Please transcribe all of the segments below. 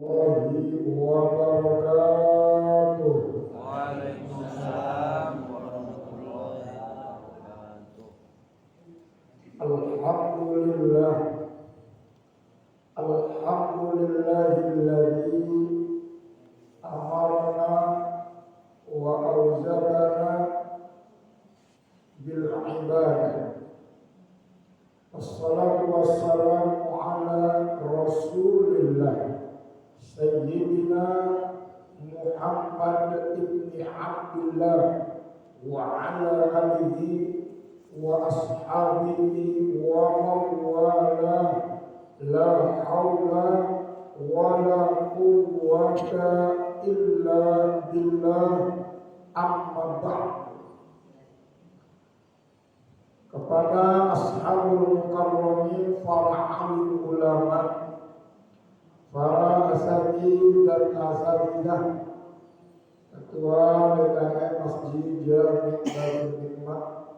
wabarakatuh. Waalaikumsalam warahmatullahi wabarakatuh. Alhamdulillah. Alhamdulillahilladzi amarna wa auzabana bil ibadah. Wassalatu wassalamu ala Rasulillah Sayyidina Muhammad ibn Abdullah wa ala alihi wa ashabihi wa mawala la hawla wa la quwwata illa billah amma ba'd. Kepada ashabul mukarramin, para alim ulama, para asatidz dan asatidzah, ketua DKM Masjid Jami' Darul Hikmah,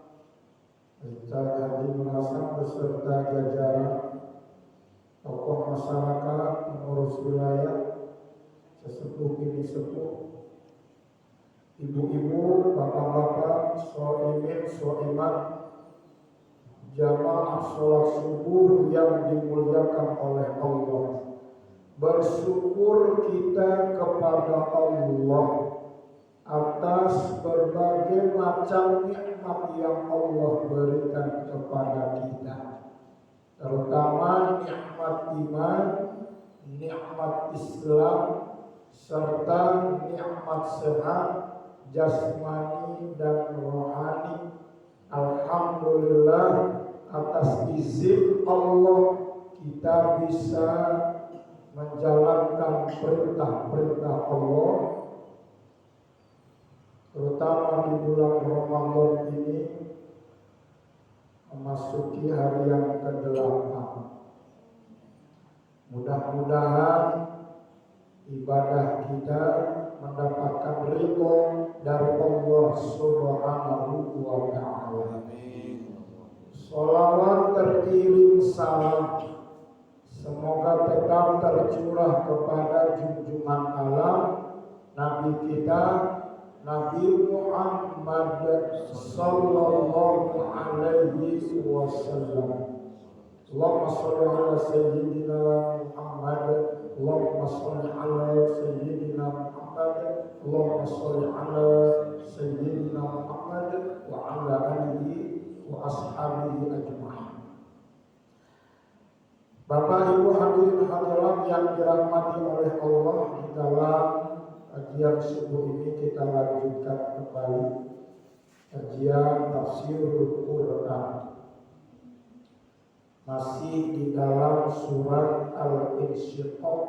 Ustaz Haji Hasan beserta jajaran, tokoh masyarakat, pengurus wilayah, sesepuh kini sepuh, ibu-ibu, bapak-bapak, shoimin, shoimat, jamaah sholat subuh yang dimuliakan oleh Allah. Bersyukur kita kepada Allah atas berbagai macam nikmat yang Allah berikan kepada kita, terutama nikmat iman, nikmat Islam, serta nikmat sehat jasmani dan rohani. Alhamdulillah, atas izin Allah kita bisa menjalankan perintah-perintah Allah, terutama di bulan Ramadan ini memasuki hari yang ke-8. Mudah-mudahan ibadah kita mendapatkan ridho dari Allah Subhanahu wa ta'ala. Sholawat teriring salam semoga tetap tercurah kepada junjungan alam Nabi kita, Nabi Muhammad sallallahu alaihi wasallam. Allahumma sholli ala sayyidina Muhammad, Allahumma sholli ala sayyidina Muhammad, Allahumma sholli ala sayyidina Muhammad wa ala alihi wa ashabihi ajma'in. Bapak Ibu hadirin hadirat yang dirahmati oleh Allah, di dalam kajian subuh ini kita lanjutkan kembali kajian tafsirul Quran, masih di dalam surat Al-Insyiqaq.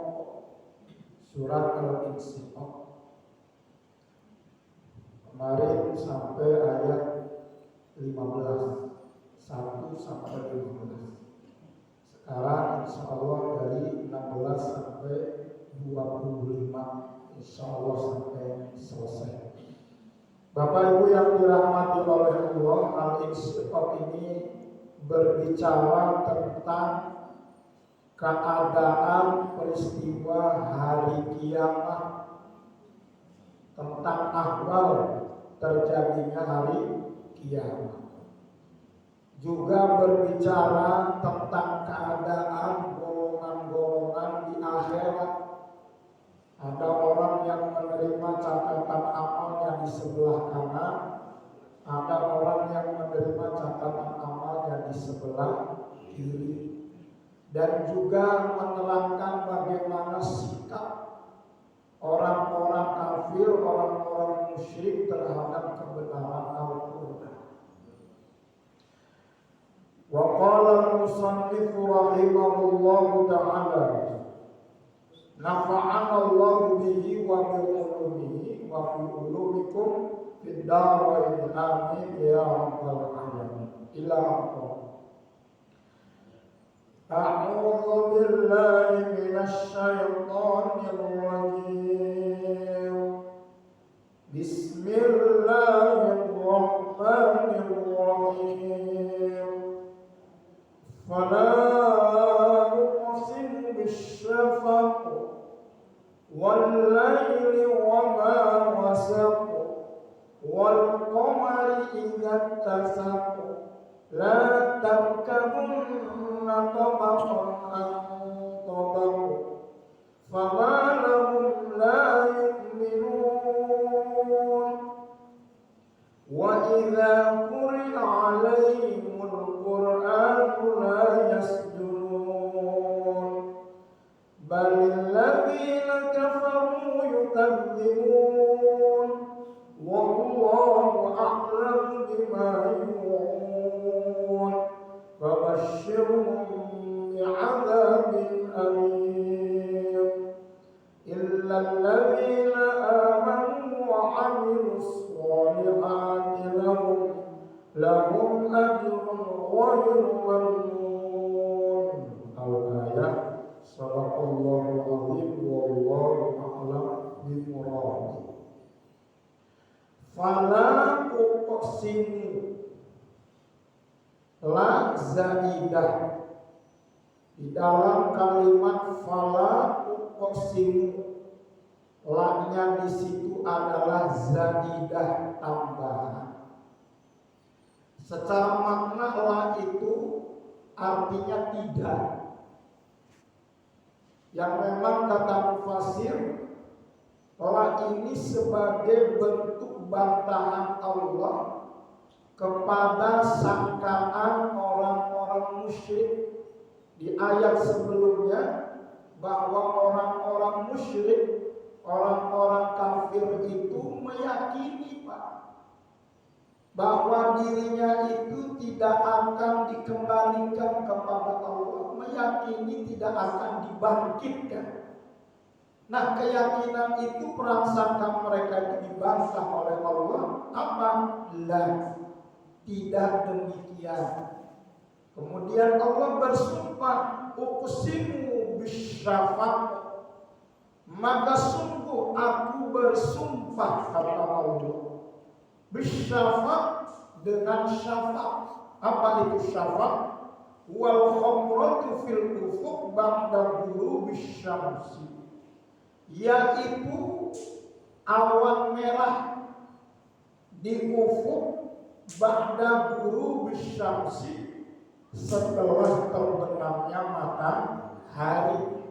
Surat Al-Insyiqaq kemarin sampai ayat 15, 1 sampai 15. Sekarang insya Allah dari 16 sampai 25, insya Allah sampai selesai. Bapak Ibu yang dirahmati oleh Allah, Al-Insyiqaq ini berbicara tentang keadaan peristiwa hari kiamat, tentang ahwal terjadinya hari kiamat. Juga berbicara tentang keadaan golongan-golongan di akhirat. Ada orang yang menerima catatan amalnya di sebelah kanan, ada orang yang menerima catatan amalnya di sebelah kiri. Dan juga menerangkan bagaimana sikap orang-orang kafir, orang-orang musyrik terhadap kebenaran Al-Quran. Wa qala al-musannif rahimahullahu ta'ala, nafa'ana Allahu bihi wa bi ulumihi wa bi ulumikum fid darain amin ya rabbal alamin. Ila akhir. A'udzu billahi minasy syaithanir rajim. Bismillahirrahmanirrahim. Fala uqsimu bisyafaq والليل وما وسق والقمر إذا اتسق لا تركبن طبقا عن طبق فما لهم لا يؤمنون وإذا قرئ عليهم القرآن لا يسجدون بل الذين كفروا يكذبون والله أعلم بما يوعون فبشرهم بعذاب أليم إلا الذين آمنوا وعملوا الصالحات لهم أجر غير ممنون. الآية صدق الله العظيم والله أعلم بمراده. Fala uqsimu la zaidah. Di dalam kalimat fala uqsimu, la-nya di situ adalah zaidah, tambahan. Secara makna la itu artinya tidak. Yang memang kata mufasir, la ini sebagai bentuk bantahan Allah kepada sangkaan orang-orang musyrik. Di ayat sebelumnya bahwa orang-orang musyrik, orang-orang kafir itu meyakini bahwa dirinya itu tidak akan dikembalikan kepada Allah, meyakini tidak akan dibangkitkan. Nah, keyakinan itu prasangka mereka itu dibantah oleh Allah. Apa? La, tidak demikian. Kemudian Allah bersumpah, uqsimu bisyafaq, maka sungguh aku bersumpah, kata Allah, bisyafaq, dengan syafaq. Apa itu syafaq? Wal khamratu fil ufuq ba'da ghurubi syamsi, yaitu awan merah di ufuk ba'da ghurubi syamsi, setelah terbenamnya matahari.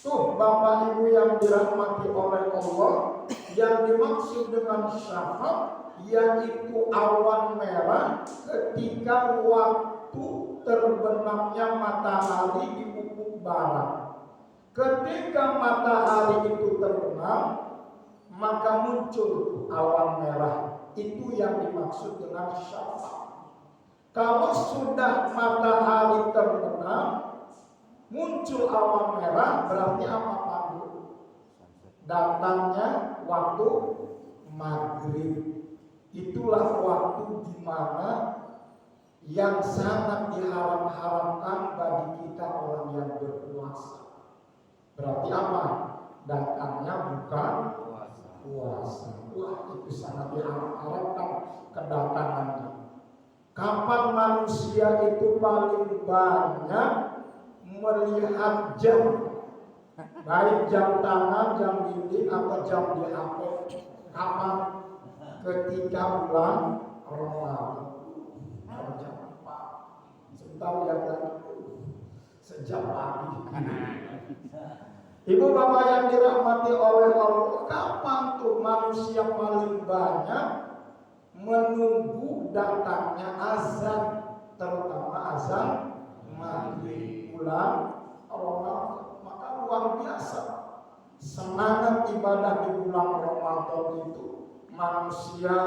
Tuh Bapak Ibu yang dirahmati oleh Allah, yang dimaksud dengan syafaq yaitu awan merah ketika waktu terbenamnya matahari di ufuk barat. Ketika matahari itu terbenam, maka muncul awan merah. Itu yang dimaksud dengan syafaq. Kalau sudah matahari terbenam, muncul awan merah, berarti apa Pak? Datangnya waktu maghrib. Itulah waktu di mana yang sangat diharam-haramkan bagi kita orang yang berpuasa. Berarti apa? Datangnya bukan puasa. Wah, itu sangat diharapkan kedatangannya. Kapan manusia itu paling banyak melihat jam, baik jam tangan, jam dinding, atau jam di HP? Kapan? Ketika bulan Ramadan. Jam 4. Sebentar lihat lagi. Sejam pagi. Ibu bapak yang dirahmati oleh Allah, kapan tuh manusia paling banyak menunggu datangnya azan, terutama azan maghrib bulan Ramadan? Maka luar biasa semangat ibadah di bulan Ramadan itu. Manusia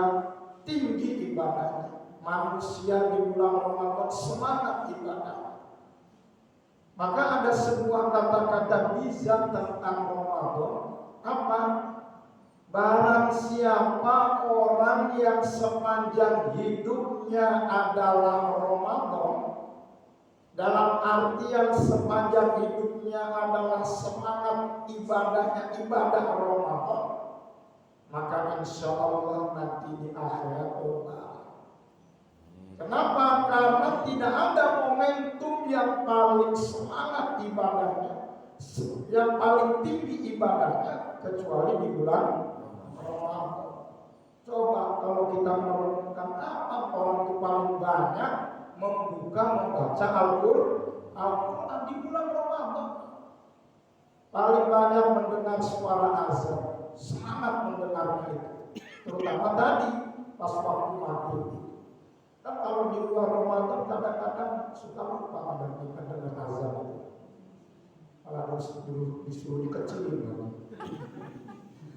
tinggi ibadahnya, manusia di bulan Ramadan semangat ibadahnya. Maka ada sebuah kata-kata bizar tentang Ramadan. Apa? Barang siapa orang yang sepanjang hidupnya adalah Ramadan, dalam artian sepanjang hidupnya adalah semangat ibadahnya ibadah Ramadan, maka insya Allah nanti di akhirat berbahagia. Kenapa? Karena tidak ada momentum yang paling semangat ibadahnya yang paling tinggi ibadahnya kecuali di bulan Ramadan. Coba kalau kita merenungkan apa orang itu paling banyak membaca Al-Quran di bulan Ramadan. Paling banyak mendengar suara azan, sangat mendengarnya itu. Terutama tadi pas waktu maghrib. Kan kalau di luar Ramadan kadang-kadang suka lupa ada kita dengar azan itu. Kalau harus disuruh dikecilin.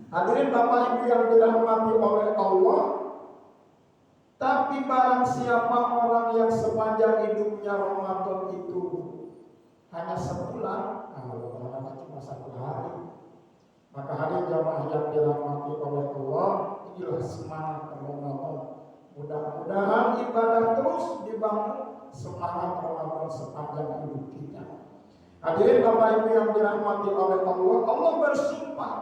Hadirin Bapak Ibu yang dirahmati oleh Allah, tapi barang siapa orang yang sepanjang hidupnya Ramadan itu hanya sebulan, kalau cuma 1 hari, maka hari jamaah yang dirahmati oleh Allah, inilah semangat Ramadan. Mudah-mudahan ibadah terus dibangun, semangat Ramadan sepanjang hidup kita. Hadirin Bapak Ibu yang dirahmati oleh Allah, Allah bersumpah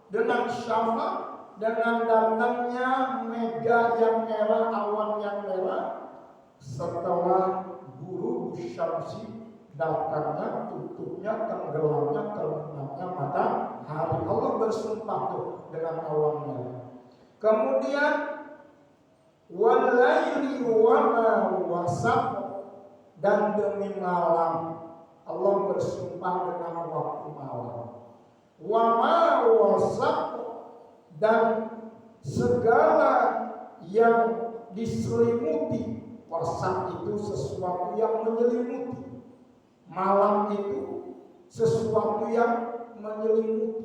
dengan syafa, dengan datangnya mega yang merah, awan yang merah, setelah guru syamsi datangnya, tutupnya, tenggelamnya, terbenamnya matahari. Allah bersumpah tuh dengan awan merah. Kemudian walaili wa ma wasaq, dan demi malam Allah bersumpah dengan waktu malam. Wa ma wasaq, dan segala yang diselimuti. Wasaq itu sesuatu yang menyelimuti. Malam itu sesuatu yang menyelimuti.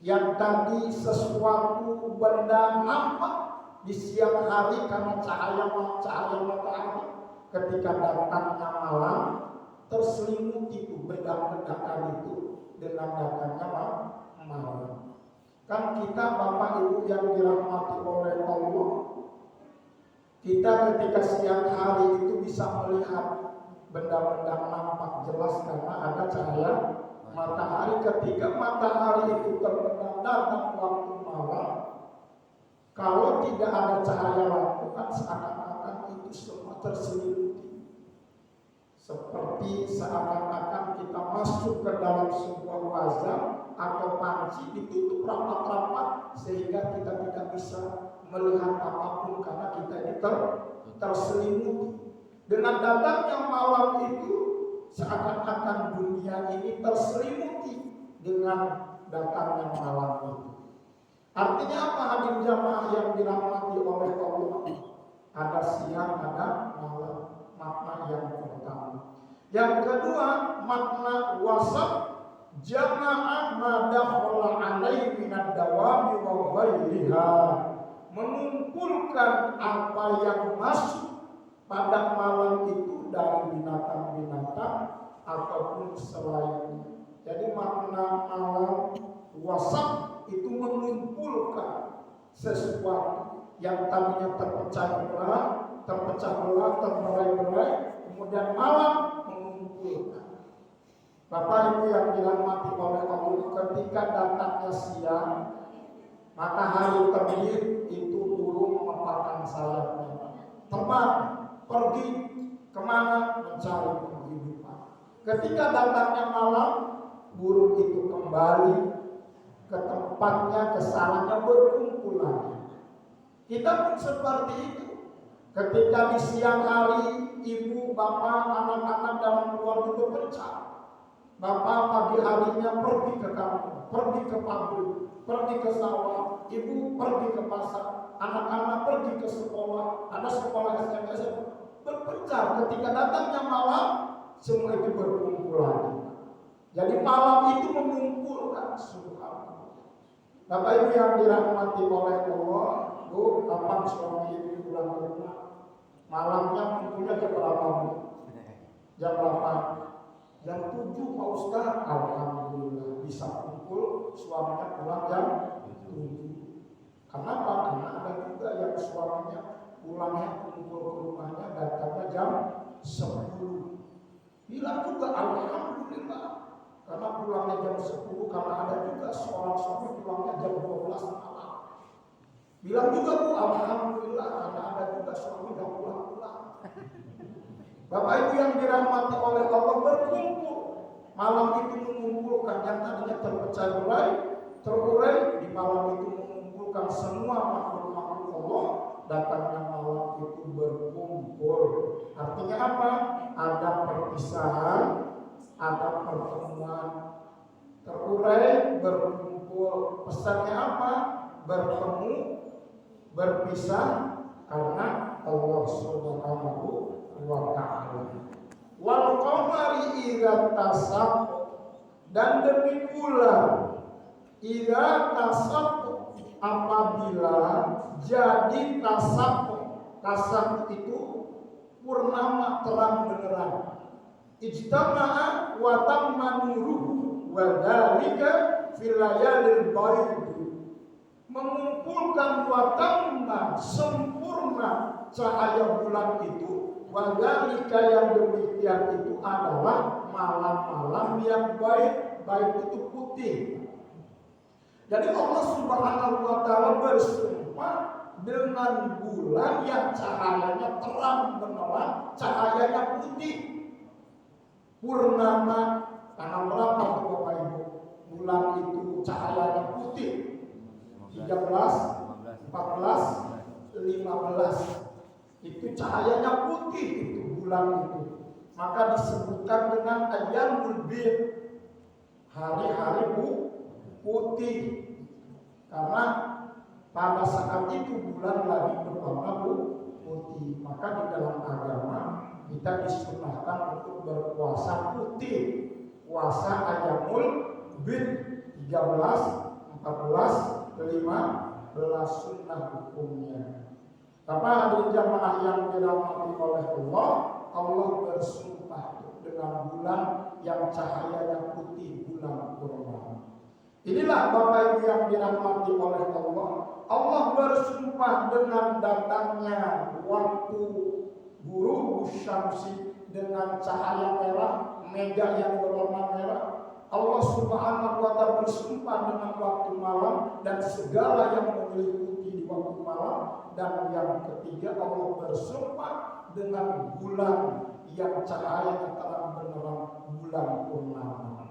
Yang tadi sesuatu benda nampak di siang hari karena cahaya matahari, ketika datangnya malam terselimuti itu benda-benda itu dengan datangnya malam. Kan kita Bapak Ibu yang dirahmati oleh Allah, kita ketika siang hari itu bisa melihat benda-benda nampak jelas karena ada cahaya matahari. Ketika matahari itu terbenam datang waktu malam, kalau tidak ada cahaya lampu kan seakan-akan itu semua terselimuti. Seperti seakan-akan kita masuk ke dalam sebuah wazan atau panci ditutup rapat-rapat sehingga kita tidak bisa melihat apapun karena kita ini terselimuti. Dengan datangnya malam itu seakan-akan dunia ini terselimuti dengan datangnya malam itu. Artinya apa hadirin jamaah yang dirahmati oleh Allah? Ada siang, ada malam. Makna yang pertama. Yang kedua, makna wasaq, jamaah ma dakhala alaihi minad dawami wa ghairiha, mengumpulkan apa yang masuk pada malam itu dari binatang-binatang ataupun selainnya. Jadi makna malam wasaq itu mengumpulkan sesuatu yang tadinya terpecah belah, terberai-berai, kemudian malam mengumpulkan. Bapak Ibu yang dirahmati oleh Allah, ketika datangnya siang, matahari terbit, itu burung mengepakkan sayapnya, terbang, pergi kemana? Mencari penghidupan. Ketika datangnya malam, burung itu kembali ke tempatnya, ke sarangnya, berkumpul lagi. Kita pun seperti itu. Ketika di siang hari, ibu, bapak, anak-anak dalam keluarga berpencar. Bapak pagi harinya pergi ke kampung, pergi ke pabrik, pergi ke sawah, ibu pergi ke pasar, anak-anak pergi ke sekolah, ada sekolah SMP, berpencar. Ketika datangnya malam, semua itu berkumpul lagi. Jadi malam itu mengumpulkan subhanallah. Bapak Ibu yang dirahmati oleh Allah, Bu, kapan suami ibu pulang ke rumah? Malamnya kumpulnya jam berapa? Jam berapa? Jam 7 Pak Ustaz. Alhamdulillah bisa kumpul, suaminya pulang jam 7. Kenapa? Karena ada juga yang suaminya pulangnya kumpul ke rumahnya datangnya jam 10. Bilang juga alhamdulillah. Karena pulangnya jam 10, karena ada juga seorang suami pulangnya jam 12 malam. Bilang juga Bu, alhamdulillah, karena ada juga suami yang pulang-pulang. Bapak Ibu yang dirahmati oleh Allah, berkumpul. Malam itu mengumpulkan yang tadinya terurai di malam itu mengumpulkan semua makhluk-makhluk Allah. Datangnya malam itu berkumpul. Artinya apa? Ada perpisahan, ada pertemuan. Terurai, berkumpul. Pesannya apa? Bertemu, berpisah karena Allah Subhanahu wa ta'ala. Wal qamari idza tasaq, dan demi bulan idza tasaq, apabila jadi tasaq. Tasaq itu purnama terang benderang. Ijtama'a wa tamma nuruhu wa dzalika fil layalil bayd. Mengumpulkan wa tamma sempurna cahaya bulan itu, wa dzalika yang demikian itu adalah malam-malam yang baik itu putih. Jadi Allah Subhanahu wa ta'ala bersumpah dengan bulan yang cahayanya terang benderang, cahayanya putih. Purnama tanggal berapa tuh Bapak Ibu? Bulan itu cahayanya putih. 13, 14, 15. Itu cahayanya putih itu bulan itu. Maka disebutkan dengan ayyamul bid, hari-hari putih. Karena pada saat itu bulan lagi berwarna putih. Maka di dalam agama kita disunahkan untuk berpuasa putih. Puasa ayyamul bid 13, 14, 15 sunnah hukumnya. Karena hadirin jamaah yang dirahmati oleh Allah, Allah bersumpah dengan bulan yang cahayanya putih, bulan purnama. Inilah Bapak Ibu yang dirahmati oleh Allah. Allah bersumpah dengan datangnya waktu ghurubu syamsi, dengan cahaya merah, mega yang berwarna merah. Allah Subhanahu wa ta'ala bersumpah dengan waktu malam dan segala yang meliputi di waktu malam. Dan yang ketiga, Allah bersumpah dengan bulan yang cahayanya terang benderang, bulan purnama.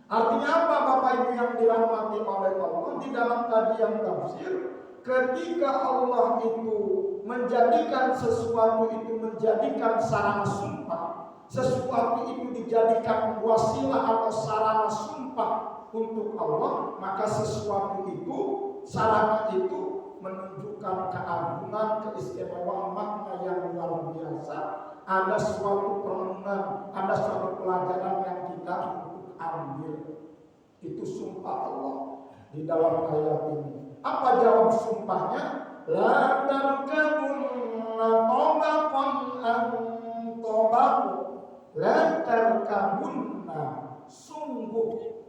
Artinya apa Bapak Ibu yang dirahmati oleh Allah? Di dalam kajian tafsir, ketika Allah itu menjadikan sesuatu itu menjadikan sarana sumpah, sesuatu itu dijadikan wasilah atau sarana sumpah untuk Allah, maka sesuatu itu, sarana itu menunjukkan keagungan, keistimewaan, makna yang luar biasa. Ada suatu perenungan, ada suatu pelajaran yang kita ambil. Itu sumpah Allah di dalam ayat ini. Apa jawab sumpahnya? La tarkabunna tabaqan an tabaqu. La tarkabunna, sungguh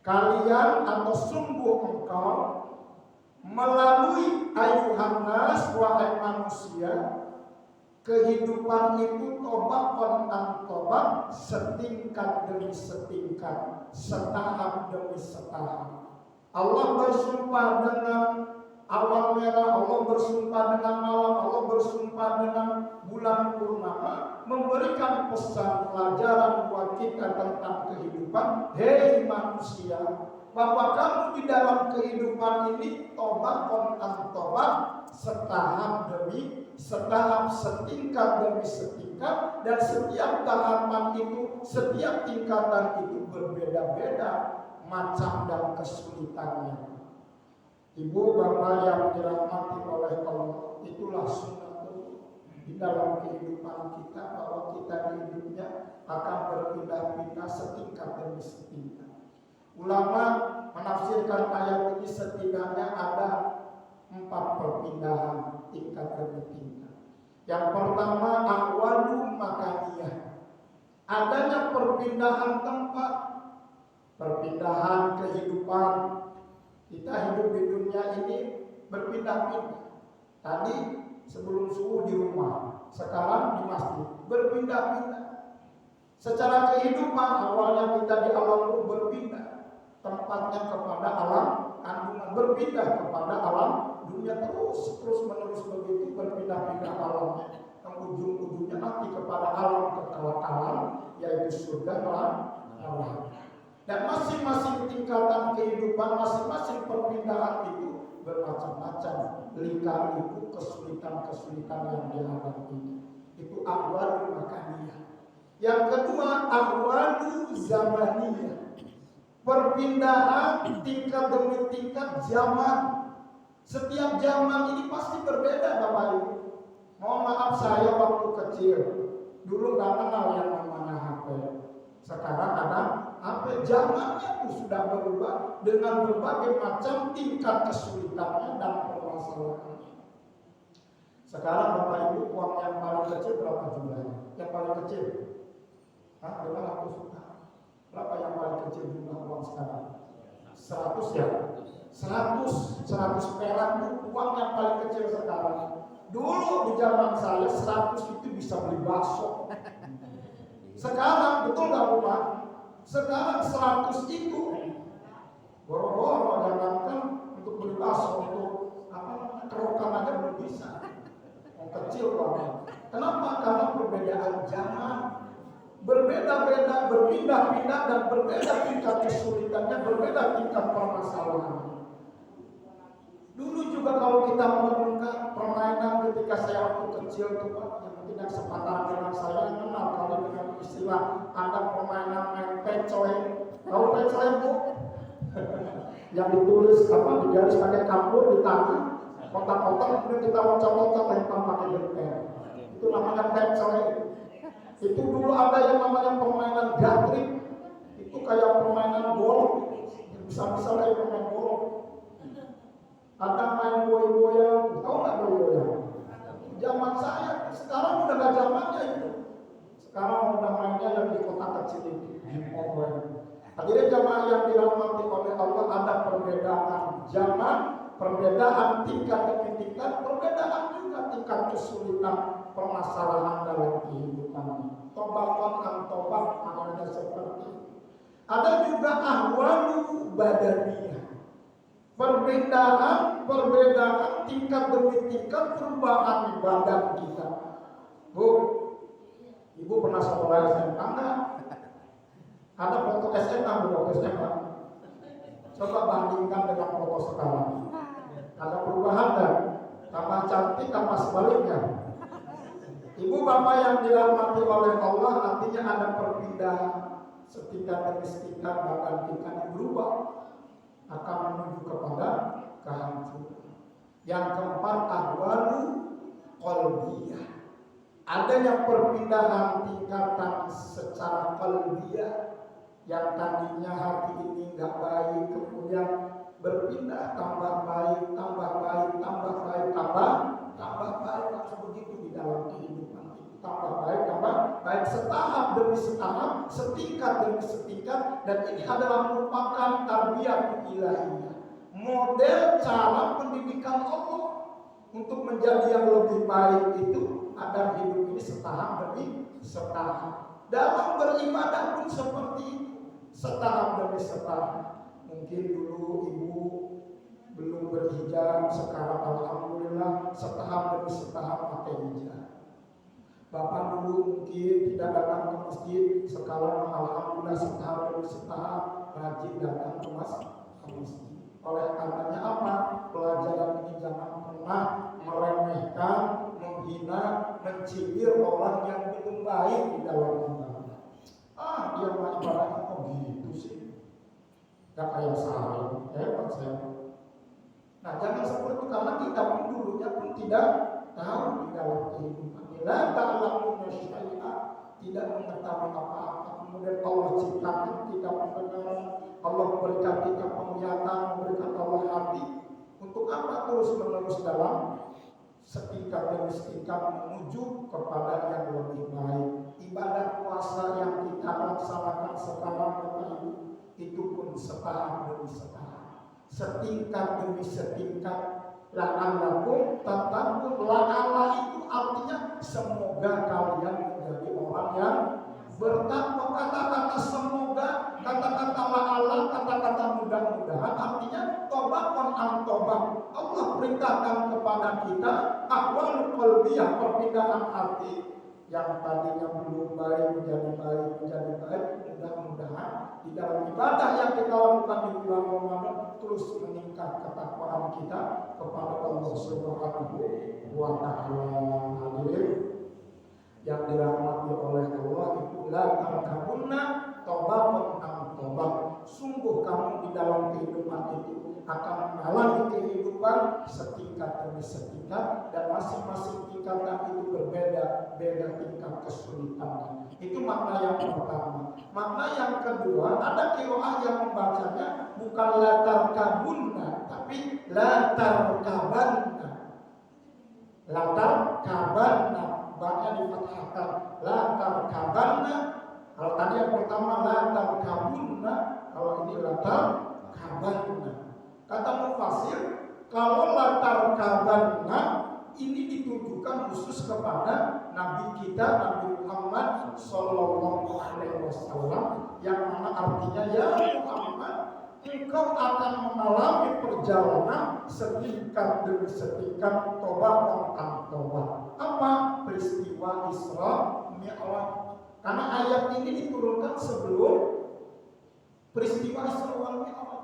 kalian atau sungguh engkau melalui ayuhan nas, wahai manusia, kehidupan itu tobakon an tobak, setingkat demi setingkat, setahap demi setahap. Allah bersumpah dengan awan merah, Allah bersumpah dengan malam, Allah bersumpah dengan bulan purnama, memberikan pesan pelajaran buat kita tentang kehidupan. Hei manusia, bahwa kamu di dalam kehidupan ini tobakon an tobak, setahap demi setahap, setingkat demi setingkat, dan setiap tahapan itu, setiap tingkatan itu berbeda-beda macam dan kesulitannya. Ibu bapak yang dirahmati oleh Allah, itulah sunnah di dalam kehidupan kita, bahwa kita di hidupnya akan berpindah-pindah setingkat demi setingkat. Ulama menafsirkan ayat ini setidaknya ada 4 perpindahan tingkat demi tingkat. Yang pertama, ahwalu makaniyah, adanya perpindahan tempat, perpindahan kehidupan. Kita hidup di dunia ini berpindah-pindah. Tadi sebelum subuh di rumah, sekarang di masjid, berpindah-pindah. Secara kehidupan awalnya kita di alam ruh berpindah, tempatnya kepada alam kandungan, berpindah kepada alam dunia, terus menerus begitu berpindah-pindah alamnya. Ujung-ujungnya nanti kepada alam kekekalan, yaitu surga Allah. Dan masing-masing tingkatan kehidupan, masing-masing perpindahan itu bermacam-macam. Lika-liku kesulitan-kesulitan yang dihadapi. Itu ahwalu makaniyah. Yang kedua, ahwalu zamaniyah. Perpindahan tingkat demi tingkat zaman. Setiap zaman ini pasti berbeda Bapak Ibu. Mohon maaf saya waktu kecil dulu gak kenal yang namanya HP. Sekarang ada HP. Zamannya itu sudah berubah dengan berbagai macam tingkat kesulitannya dan permasalahannya. Sekarang Bapak Ibu, uang yang paling kecil berapa jumlahnya? Yang paling kecil? Dengan aku suka. Berapa yang paling kecil jumlah uang sekarang? 100 ya? 100 perak itu uang yang paling kecil sekarang. Dulu di zaman saya 100 itu bisa beli bakso. Sekarang betul gak Bapak? Sekarang 100 itu boro-boro, jangankan untuk beli bakso, untuk kerokan aja belum bisa. Yang kecil uangnya. Kenapa? Karena perbedaan zaman. Berbeda-beda, berpindah-pindah dan berbeda tingkat kesulitannya, berbeda tingkat permasalahannya. Dulu juga kalau kita menemukan permainan ketika saya waktu kecil tuh Pak, yang mungkin yang sepatah dengan saya kenal kalau dengan istilah ada permainan main pecoy. Tahu pecoy Bu? Yang ditulis digaris pakai kapur di tangan, kotak-kotak kemudian kita loncat-loncat lempar pakai berpen. Itu namanya pecoy. Itu dulu ada yang namanya permainan gatrik. Itu kayak permainan bola, bisa-bisa kayak permainan bola. Ada main boy-boyan, tahu nggak boy-boyan? Zaman saya, sekarang udah nggak zamannya itu. Sekarang udah mainnya yang di kota kecil itu, game-on. Hadirin jamaah yang dirahmati oleh Allah, ada perbedaan zaman, perbedaan tingkat demi tingkat, perbedaan juga tingkat kesulitan permasalahan dalam kehidupan. Tobakon antobak maknanya seperti itu. Ada juga ahwalu badaniyah. Perbedaan tingkat demi tingkat perubahan badan kita. Bu, Ibu pernah sekolah SMA enggak? Ada foto SMA, Bu, foto SMA. Coba bandingkan dengan foto sekarang. Ada perubahan dan tambah cantik, tambah sebaliknya. Ibu bapak yang dirahmati oleh Allah, artinya ada perpindahan setingkat demi setingkat, bahkan tingkat yang berubah akan menuju kepada kehancuran. Yang keempat, ahwalu qalbiyah. Adanya perpindahan tingkatan secara qalbiyah, yang tadinya hati ini nggak baik, kemudian berpindah tambah baik, tambah baik, tambah baik, tambah baik, langsung begitu di dalam kehidupan itu. Tambah baik, setahap demi setahap, setingkat demi setingkat, dan ini adalah merupakan tarbiyah ilahiyah. Model cara pendidikan Allah untuk menjadi yang lebih baik itu agar hidup ini setahap demi setahap. Dalam beribadah pun seperti itu, setahap demi setahap. Mungkin dulu ibu belum berhijab, sekarang alhamdulillah setahap demi setahap pakai hijab. Bapak dulu mungkin tidak datang ke masjid, sekarang alhamdulillah setahap demi setahap rajin datang ke masjid. Oleh karenanya apa? Pelajaran ini jangan pernah meremehkan, menghina, mencibir orang yang belum baik di dalam ibadah. Dia mah ibadahnya kok gitu sih? Gak kayak saya, hebat saya. Nah jangan seperti itu, karena kita pun dulunya pun tidak tahu di dalam kehidupan. La ta'lamuna syai'an, tidak mengetahui apa-apa. Kemudian Allah ciptakan kita pendengaran, Allah memberikan kita penglihatan, memberikan Allah hati. Untuk apa terus menerus dalam setingkat demi setingkat menuju kepada yang lebih baik. Ibadah puasa yang kita laksanakan sekarang Bapak Ibu, itu pun setahap demi setahap, setingkat demi setingkat. La'allakum tattaqun. La'alla itu artinya semoga kalian menjadi orang yang bertakwa. Kata-kata semoga, kata-kata la'alla, kata-kata mudah-mudahan artinya tobakon antobak. Allah perintahkan kepada kita ahwal qalbiyah, perpindahan hati yang tadinya belum baik menjadi baik, menjadi baik. Mudah-mudahan mudah-mudahan di dalam ibadah yang kita lakukan di bulan Ramadan terus meningkat ketakwaan kita kepada Allah Subhanahu wa Ta'ala. Hadirin yang dirahmati oleh Allah, itu la tarkabunna tobaqan an tobaq. Sungguh kamu di dalam kehidupan itu akan mengalami kehidupan setingkat demi setingkat, dan masing-masing tingkatan itu berbeda-beda tingkat kesulitannya. Itu makna yang pertama. Makna yang kedua, ada qiraah yang membacanya bukan la tarkabunna, tapi la tarkabanna. La tarkabanna, ba-nya difathahkan, la tarkabanna. Kalau tadi yang pertama la tarkabunna, kalau ini la tarkabanna. Kata mufasir, kalau la tarkabanna ini ditujukan khusus kepada Nabi kita, Nabi Muhammad Sallallahu Alaihi Wasallam, yang mana artinya, ya Muhammad, engkau akan mengalami perjalanan setingkat demi setingkat, tobaqan an tobaq. Apa? Peristiwa Isra Mi'raj. Karena ayat ini diturunkan sebelum peristiwa Isra wal Mi'raj.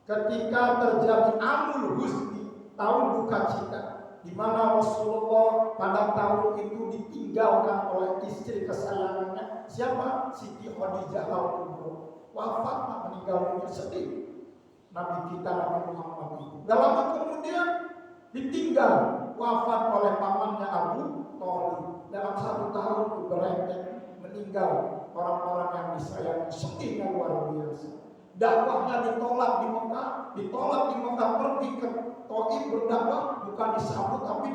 Ketika terjadi Amul Huzni, tahun duka cita, di mana Rasulullah pada tahun itu ditinggalkan oleh istri kesayangannya. Siapa? Siti Khadijah al-Kubra. Wafat, meninggal dunia, sedih. Nabi kita Nabi Muhammad itu. Gak lama kemudian ditinggal, wafat oleh pamannya Abu Thalib. Dalam 1 tahun itu berenteng meninggal orang-orang yang disayang, sedihnya luar biasa. Dakwahnya ditolak di Mekah, pergi ke Taif berdakwah, bukan disambut tapi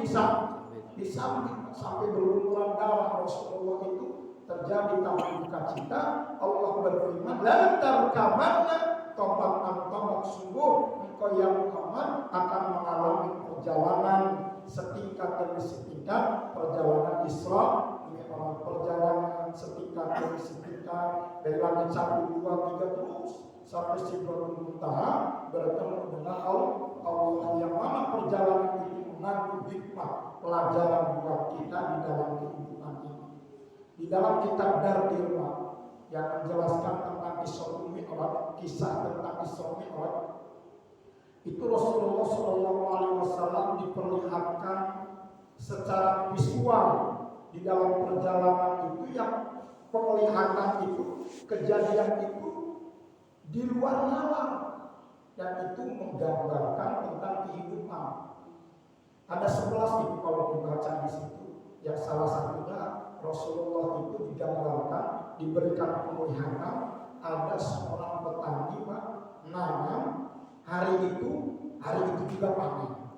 disambit sampai berlumuran darah. Rasulullah itu terjadi tahun duka cita. Allah berfirman, la tarkabanna tobaqan tobaq. Sungguh engkau yang Muhammad akan mengalami perjalanan setingkat demi setingkat, perjalanan Isra Mi'raj, perjalanan setingkat demi setingkat, dari langit 1, 2, 3 terus sampai Sidratul Muntaha bertemu dengan Allah, yang mana perjalanan itu mengandung hikmah pelajaran buat kita di dalam kehidupan ini. Di dalam kitab Dardirma yang menjelaskan tentang Isra Mi'raj, kisah tentang Isra Mi'raj, itu Rasulullah SAW diperlihatkan secara visual di dalam perjalanan itu, yang penglihatan itu, kejadian itu di luar nalar, dan itu menggambarkan tentang kehidupan. Ada 11 itu kalau dibaca di situ. Yang salah satunya Rasulullah itu digambarkan, diberikan penglihatan, ada seorang petani Pak nanam, hari itu juga panen.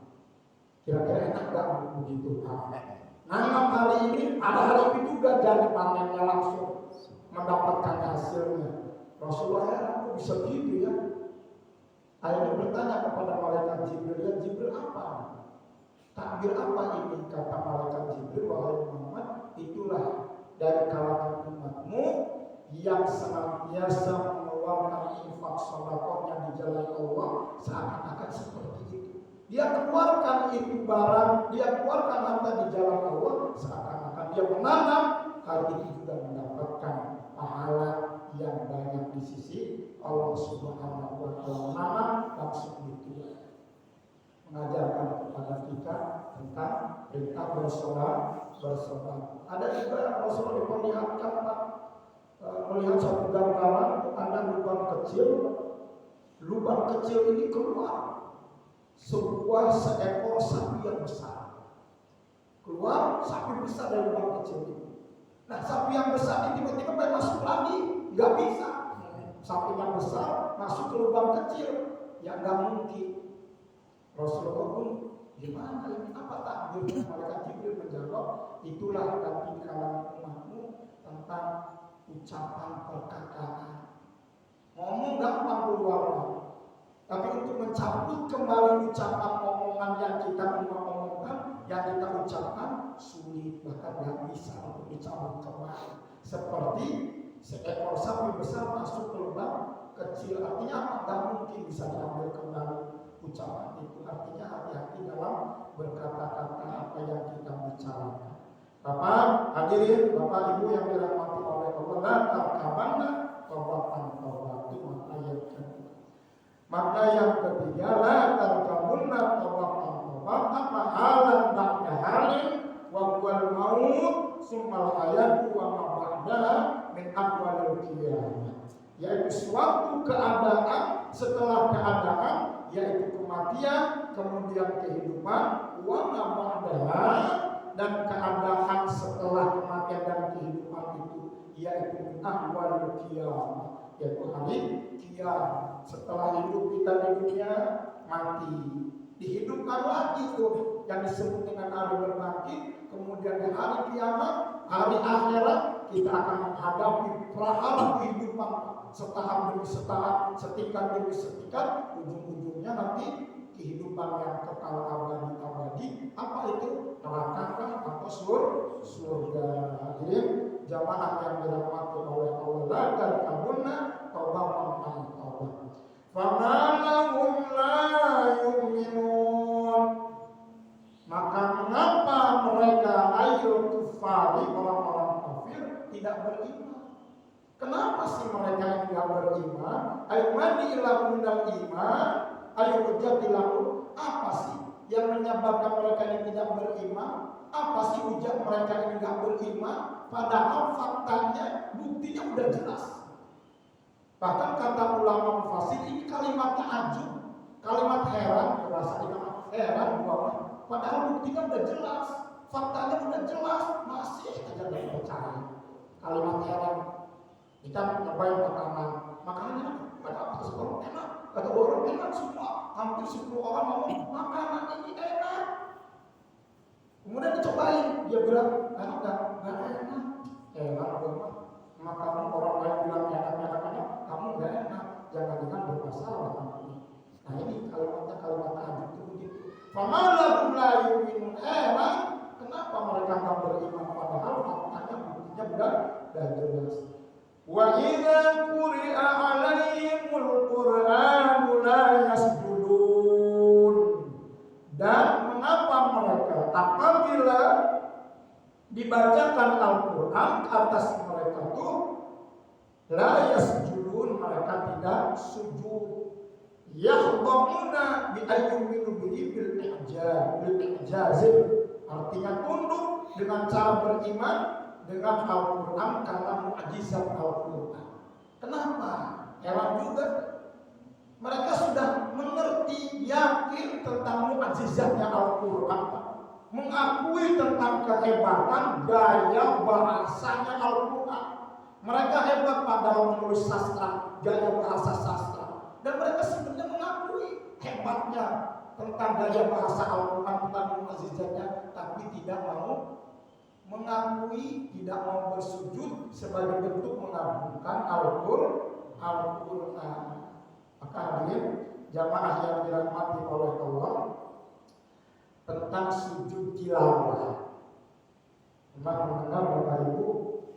Kira-kira enak gak begitu? Nanam hari ini, ada hari itu juga jadi panennya, langsung mendapatkan hasilnya. Rasulullah heran, kok bisa gitu ya? Akhirnya bertanya kepada malaikat Jibril, ya Jibril, apa? Takbir apa ini? Kata malaikat Jibril, wahai Muhammad, itulah dari kalangan umatmu yang senantiasa mengeluarkan infak sedekahnya di jalan Allah, seakan-akan seperti itu. Dia keluarkan itu barang, dia keluarkan harta di jalan Allah, seakan-akan dia menanam, hal itu juga mendapatkan pahala yang banyak di sisi Allah Subhanahu wa Ta'ala. Menanam langsung itu mengajarkan kepada kita tentang perintah bersolat. Ada juga Rasulullah diperlihatkan melihat satu gambaran, ada lubang kecil. Lubang kecil ini keluar seekor sapi yang besar. Keluar sapi besar dari lubang kecil ini. Nah, sapi yang besar ini tiba-tiba pengen masuk lagi, nggak bisa. Sapi yang besar masuk ke lubang kecil, ya nggak mungkin. Rasulullah pun, gimana ini? Apa takdirnya? Malaikat Jibril menjawab, itulah nanti kalangan umatmu tentang ucapan perkataan. Ngomong gampang keluar, tapi untuk mencabut kembali ucapan omongan yang kita omongkan, yang kita ucapkan sulit, bahkan nggak bisa untuk dicabut kembali. Seperti seekor sapi besar masuk ke lubang kecil, artinya apa? Nggak mungkin bisa diambil kembali ucapan itu. Artinya hati-hati dalam berkata-kata apa yang kita bicarakan. Bapak hadirin, Bapak Ibu yang dirahmati oleh Allah, la tarkabanna tobatan tobat. Itu makna yang kedua. Makna yang ketiga, la tarkamunna tobatan tobat apa halan ba'da halin wa huwal maut summal hayatu wa ma ba'daha min ahwalil qiyamah. Yaitu suatu keadaan setelah keadaan, yaitu kematian, kemudian kehidupan, wa ma ba'daha, dan keadaan setelah kematian dan kehidupan itu, yaitu min ahwalil qiyamah, yaitu hari kiamat. Setelah hidup kita di dunia, mati, dihidupkan lagi tuh yang disebut dengan hari berbangkit. Kemudian di hari kiamat, hari akhirat, kita akan menghadapi prahara kehidupan setahap demi setahap, setingkat demi setingkat, ujung-ujungnya nanti kehidupan yang kekal abadi. Apa itu? Neraka atau surga. Jadi jamaah yang dirahmati oleh Allah, la tarkamunna tobatan tobat. Fama lahum la yu'minun. Maka mengapa mereka ayul kufari, orang-orang kafir, tidak beriman? Kenapa sih mereka yang tidak beriman? Aymani ilahundal iman, ayujatilahu. Apa sih yang menyebabkan mereka ini tidak beriman? Apa sih hujat mereka ini tidak beriman? Padahal faktanya, buktinya udah jelas. Bahkan kata ulama mufasir, ini kalimat ta'ajub, kalimat heran, bahasa heran bahwa padahal buktinya udah jelas, faktanya udah jelas, masih aja tidak percaya. Kalimat heran, kita nyobain makanan, makanannya pada apa seorang enak, kata orang enak semua, hampir 10 orang ngomong makanan ini enak. Kemudian dicobain, dia bilang enak nggak enak, enak banget. Maka orang lain bilang enak, kamu nggak enak, jangan-jangan bermasalah kamu ini. Nah ini kalimatnya kalimat ta'ajub itu begitu. Famalahum la yu'minun. Heran, kenapa mereka nggak beriman padahal faktanya buktinya udah jelas. Wa idza quri'a 'alaihimul Qur'anu la yasjudun. Dan mengapa mereka apabila dibacakan Al-Quran atas mereka itu la yasjudun, mereka tidak sujud. Yakhdamuna bi ayyuminu bihi bil i'jaz, artinya tunduk dengan cara beriman dengan Al-Quran karena mukjizat Al-Quran. Kenapa? Heran juga. Mereka sudah mengerti, yakin tentang mukjizatnya Al-Quran, mengakui tentang kehebatan gaya bahasanya Al-Quran. Mereka hebat dalam menulis sastra, gaya bahasa sastra. Dan mereka sebenarnya mengakui hebatnya tentang gaya bahasa Al-Quran, tentang mukjizatnya, tapi tidak mau mengakui, tidak mau bersujud sebagai bentuk mengagungkan Al-Quran. Maka hadirin jamaah yang dirahmati oleh Allah, tentang sujud tilawah. Memang mendengar Bapak Ibu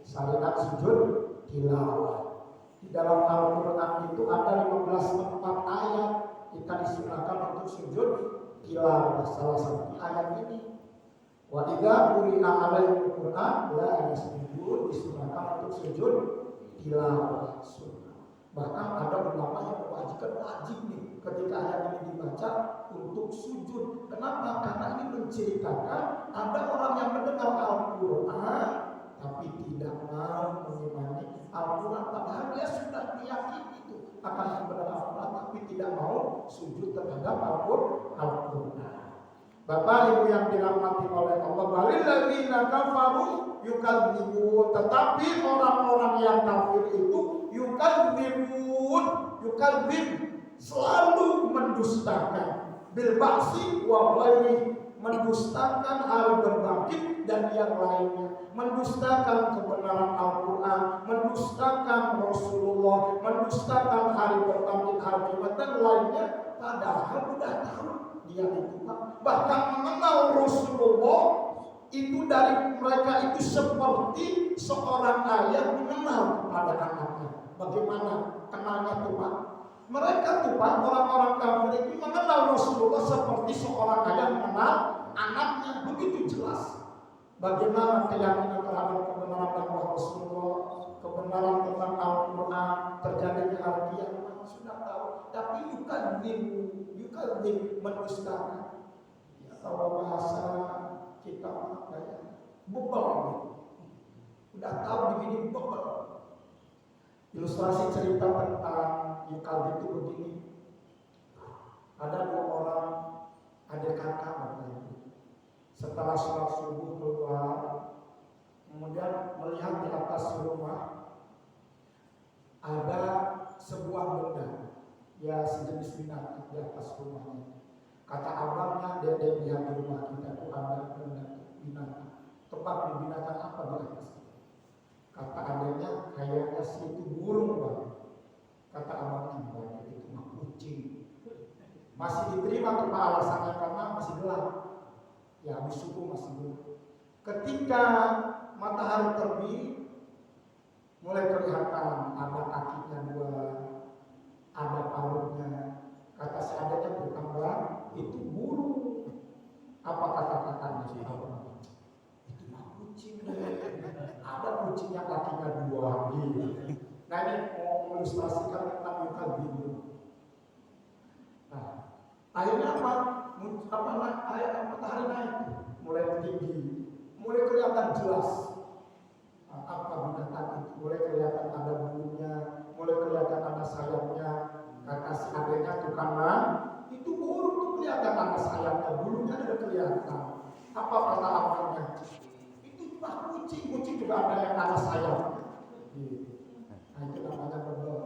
syariat sujud tilawah. Di dalam Al-Quran itu ada 15 tempat ayat kita disunahkan untuk sujud tilawah. Salah satu ayat ini. Wa idza quri'a 'alaihimul Qur'an la yasjudun, disunahkan untuk sujud tilawah. Bahkan ada ulama yang wajib nih ketika ayat ini dibaca untuk sujud. Kenapa? Karena ini menceritakan ada orang yang mendengar Al-Quran tapi tidak mau mengimani Al-Quran, padahal dia sudah meyakini itu akan kebenaran Al-Quran tapi tidak mau sujud terhadap Al-Quran. Bapak Ibu yang dirahmati oleh Allah, balil ladzina kafaru yukadzibun, tetapi orang-orang yang kafir itu yukadzib selalu mendustakan bil ba'si wa ghairi, mendustakan hari berbangkit dan yang lainnya, mendustakan kebenaran Al-Quran, mendustakan Rasulullah, mendustakan hari berbangkit, hari kiamat dan lainnya, padahal sudah tahu dia itu bahkan mengenal Rasulullah itu dari mereka itu seperti seorang ayah mengenal kepada anaknya. Bagaimana kenalnya Tuhan? Mereka Tuhan, orang-orang kafir itu mengenal Rasulullah seperti seorang ayah mengenal anaknya. Begitu jelas bagaimana keyakinan terhadap kebenaran dakwah Rasulullah. kebenaran tentang Al-Quran, terjadinya hari kiamat, sudah tahu. Tapi yukadzib mendustakan. Ya, kalau bahasa kita apa ya? Bebel. Udah tahu begini bebel. Ilustrasi cerita tentang yukadzib itu begini. Ada 2 orang adik kakak katanya. Setelah sholat subuh keluar, kemudian melihat di atas rumah ada sebuah benda, ya sejenis binatang di atas rumahnya. Kata abangnya, dia lihat di rumah kita tuh ada benda binatang. Tebak di binatang apa di atas? Kata adiknya, kayaknya sih itu burung bang. Kata abangnya, bang itu mah kucing. Masih diterima tuh alasannya karena masih gelap. Ya habis subuh masih gelap. Ketika matahari terbit, mulai kelihatan ada kakinya 2, ada paruhnya. Kata si adiknya bukan bang, itu burung. Apa kata kakaknya? Itu mah kucing. Ada kucing yang kakinya 2 gitu. Nah ini mau mengilustrasikan tentang yukadzib. Nah, akhirnya apa? Matahari naik, mulai tinggi, mulai kelihatan jelas. Apa binatang itu? Mulai kelihatan ada bulunya, mulai kelihatan ada sayapnya. Kata si adiknya tuh karena itu burung tuh kelihatan ada sayapnya, bulunya ada kelihatan. Apa kata abangnya? Itu mah kucing juga ada yang ada sayapnya. Nah itu namanya bebel.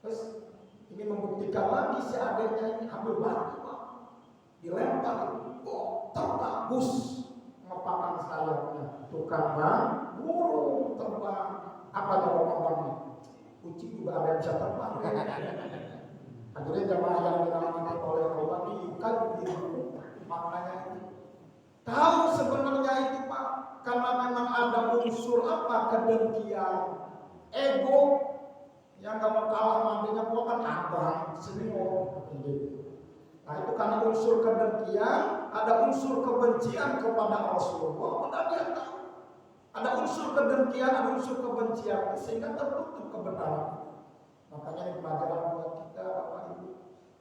Terus ini membuktikan lagi si adiknya ini ambil batu pak, dilempar itu, tertabus ngepakkan sayapnya. Tukar bang, burung terbang. Apa jawabannya? Kucing juga ada yang bisa terbang. Akhirnya jamaah yang dirahmati oleh Allah yukadzib, maknanya itu. Tahu sebenarnya itu pak, karena memang ada unsur apa? Kedengkian, ego. Yang gak mau kalah mandinya gua kan abang, senior gitu. Nah itu karena unsur kedengkian, ada unsur kebencian kepada Rasulullah. Padahal dia tahu ada unsur kedengkian, ada unsur kebencian, sehingga tertutup kebenaran. Makanya ini pelajaran buat kita, Bapak Ibu.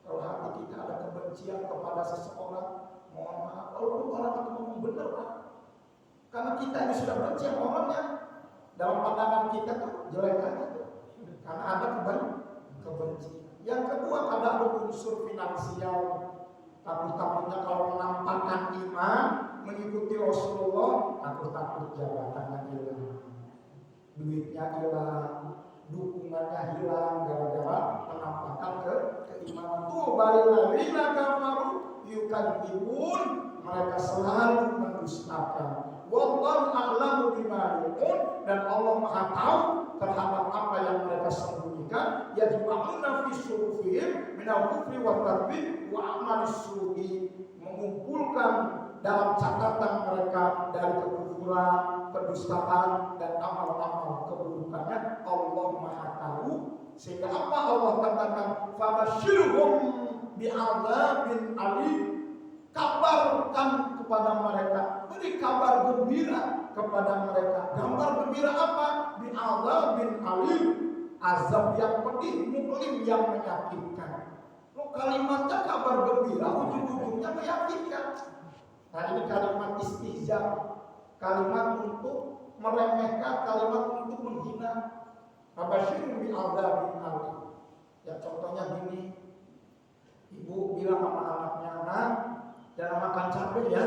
Kalau hati kita ada kebencian kepada seseorang, mohon maaf. Walaupun orang itu ngomong benar, Pak. Karena kita ini sudah benci sama orangnya. Dalam pandangan kita tuh jelek aja tuh. Karena ada kebencian. Yang kedua, ada unsur finansial. Takut-takutnya kalau menampakkan iman, mengikuti Rasulullah, takut-takut jabatannya hilang, duitnya hilang, dukungannya hilang gara-gara menampakkan keimanan. Tuh baliladzina kafaru yukadzibun, mereka selalu mendustakan. Wallahu a'lamu bima yu'un, dan Allah Maha tahu terhadap apa yang mereka sembunyikan. Yajma'una fi surufihim minal kufri wa tarbih wa amal su'i, mengumpulkan dalam catatan mereka dari kekufuran, kedustaan, dan amal-amal keburukannya. Allah Maha tahu. Sehingga apa Allah katakan, fabashirhum bi'adzabin alim, kabarkan kepada mereka, beri kabar gembira kepada mereka. Kabar gembira apa? Bi'adzabin alim, azab yang pedih, muklim yang menyakitkan. Lo kalimatnya kabar gembira, ujung-ujungnya meyakinkan. Nah ini kalimat istihza, kalimat untuk meremehkan, kalimat untuk menghina. Fabashirhum bi'adzabin alim. Ya contohnya gini, ibu bilang sama anaknya, nah jangan makan cabai ya,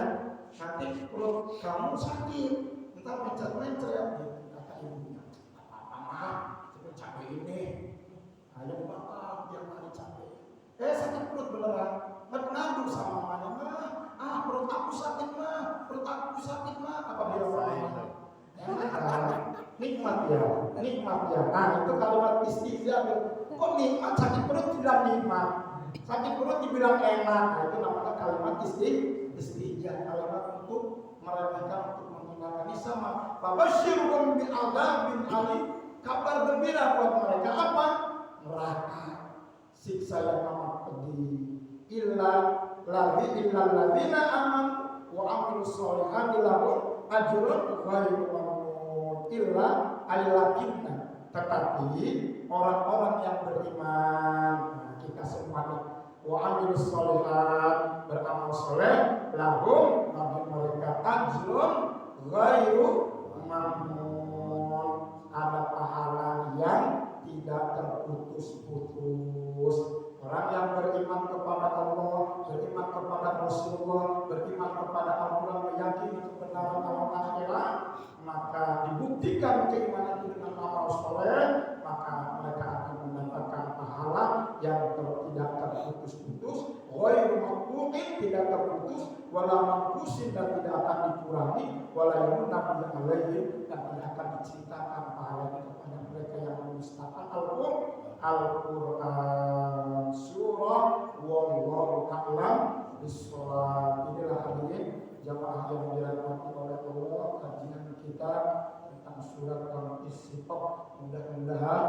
nanti perut kamu sakit, entar mencet-mencet ya. Kata ibunya, apa-apa mah, itu cabai ini, ayo bakal tiap hari cabai. Sakit perut beneran, ngadu sama mamanya, perut aku sakit mah, perut aku sakit mah. Apa bilang mamanya? Nikmat ya. Nah itu kalimat istihza. Kok nikmat, sakit perut tidak nikmat, sakit perut dibilang enak. Nah, itu namanya kalimat istihza, kalimat untuk meremehkan, untuk menghinakan. Ini sama. Fabashirhum bi'adzabin alim, kabar gembira buat mereka apa? Neraka, siksa yang amat pedih. Illal ladzina amanu wa amilus sholihati lahum ajrun ghairu mamnun. illa ailakinna, tetapi orang-orang yang beriman, kita semuanya, wa amilus sholihat, beramal soleh, lahum bagi mereka ajrun ghairu mamnun, ada pahala yang tidak terputus-putus. Orang yang beriman kepada Allah, beriman kepada Rasulullah, beriman kepada Al-Quran, meyakini kebenaran alam akhirat, maka dibuktikan keimanan itu dengan amal soleh, maka mereka akan mendapatkan pahala yang tidak terputus-putus, ghairu mamnunin, tidak terputus, wala mangkusin, dan tidak akan dikurangi, wala yunabbi alaihi, dan tidak akan diceritakan pahala itu kepada mereka yang mendustakan Al-Quran. Surah wallahu a'lam bishawab. Inilah hadirin jamaah yang dirahmati oleh Allah, kajian kita tentang surat Al-Insyiqaq. Mudah-mudahan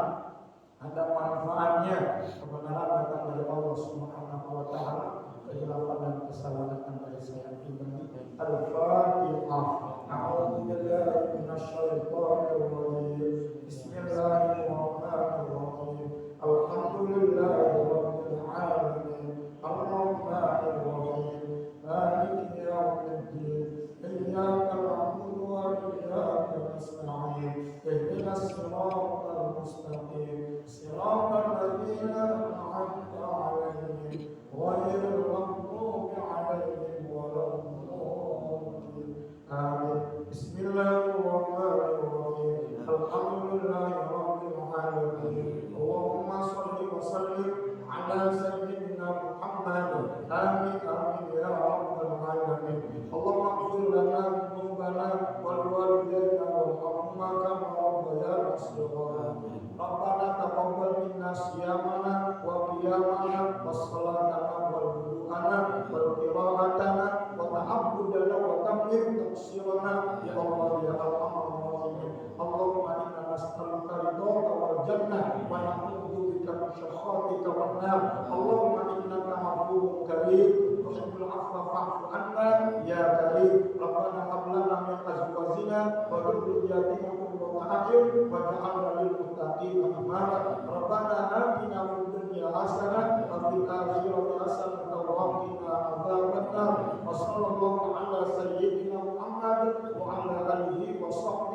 ada manfaatnya. Kebenaran datang dari Allah Subhanahu wa taala, kehilafan dan kesalahan datang dari saya pribadi. Al-Fatihah. A'udzu billahi minasyaitonir rajim. Bismillahirrahmanirrahim. Alhamdulillahi rabbil alamin. Ar-Rahmanir Rahim. Maliki yaumiddin. Iyyaka na'budu wa iyyaka nasta'in. Ihdinas siratal mustaqim. Siratal ladzina an'amta 'alaihim ghairil maghdubi 'alaihim waladdallin. Amin. Bismillahirrahmanirrahim. Alhamdulillahi rabbil alamin. Allahumma shalli wa sallim ala sayyidina Muhammad. Amin amin ya rabbal alamin. Allahumma ighfir lana dhunubana wal walidayna warhamhuma kama rabbayana shaghira. Rabbana taqabbal minna siyamana wa qiyamana wa salatana wal wudu'ana wal qira'atana wa ta'abbudana wa tammim taqsirana ya Allah ya arhamar rahimin. Allahumma inna nas'aluka ridhaka wal jannah wa na'udzu bika min sakhatika wan nar. Allahumma innaka 'afuwwun karim tuhibbul 'afwa fa'fu 'anna ya karim. Rabbana hab lana min azwajina wa dhurriyyatina qurrata a'yun waj'alna lil muttaqina imama. Rabbana atina fid dunya hasanah wa fil akhirati hasanah wa qina adzabannar. Wa sallallahu ala sayyidina Muhammad wa ala alihi wa sahbihi